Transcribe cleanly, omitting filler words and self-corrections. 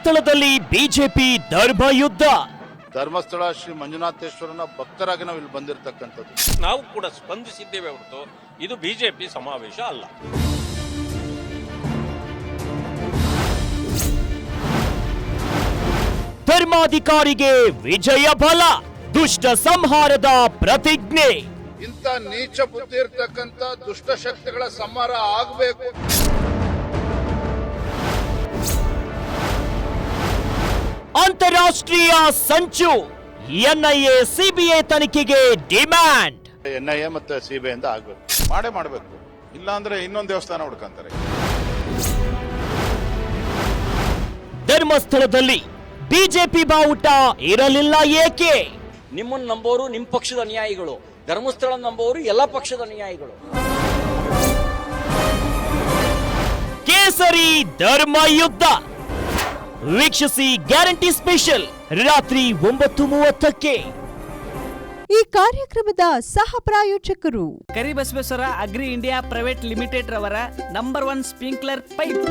ಧರ್ಮಸ್ಥಳದಲ್ಲಿ ಬಿಜೆಪಿ ಧರ್ಮಯುದ್ಧ. ಧರ್ಮಸ್ಥಳ ಶ್ರೀ ಮಂಜುನಾಥೇಶ್ವರನ ಭಕ್ತರಾಗಿ ನಾವು ಇಲ್ಲಿ ಬಂದಿರತಕ್ಕಂಥದ್ದು. ನಾವು ಕೂಡ ಸ್ಪಂದಿಸಿದ್ದೇವೆ ಹೊರತು ಇದು ಬಿಜೆಪಿ ಸಮಾವೇಶ ಅಲ್ಲ. ಧರ್ಮಾಧಿಕಾರಿಗೆ ವಿಜಯ ಬಲ, ದುಷ್ಟ ಸಂಹಾರದ ಪ್ರತಿಜ್ಞೆ. ಇಂಥ ನೀಚ ಬುದ್ಧಿ ಇರ್ತಕ್ಕಂಥ ದುಷ್ಟ ಶಕ್ತಿಗಳ ಸಂಹಾರ ಆಗಬೇಕು. ಅಂತಾರಾಷ್ಟ್ರೀಯ ಸಂಚು, ಎನ್ಐಎ ಸಿಬಿಐ ತನಿಖೆಗೆ ಡಿಮ್ಯಾಂಡ್. NIA ಮತ್ತೆ CBI ಇಂದ ಆಗ್ಬೇಕು, ಮಾಡಬೇಕು. ಇಲ್ಲ ಅಂದ್ರೆ ಇನ್ನೊಂದು ದೇವಸ್ಥಾನ ಹುಡ್ಕಂತಾರೆ. ಧರ್ಮಸ್ಥಳದಲ್ಲಿ ಬಿಜೆಪಿ ಬಾವುಟ ಇರಲಿಲ್ಲ ಏಕೆ? ನಿಮ್ಮನ್ನು ನಂಬೋರು ನಿಮ್ಮ ಪಕ್ಷದ ಅನುಯಾಯಿಗಳು, ಧರ್ಮಸ್ಥಳ ನಂಬೋರು ಎಲ್ಲ ಪಕ್ಷದ ಅನುಯಾಯಿಗಳು. ಕೇಸರಿ ಧರ್ಮಯುದ್ಧ ವೀಕ್ಷಿಸಿ. ಗ್ಯಾರಂಟಿ ಸ್ಪೆಷಲ್ ರಾತ್ರಿ 9:30ಕ್ಕೆ. ಈ ಕಾರ್ಯಕ್ರಮದ ಸಹ ಪ್ರಾಯೋಜಕರು Karibasaveshwara agri India private limited ರವರ ನಂಬರ್ 1 ಸ್ಪ್ರಿಂಕ್ಲರ್ ಪೈಪ್.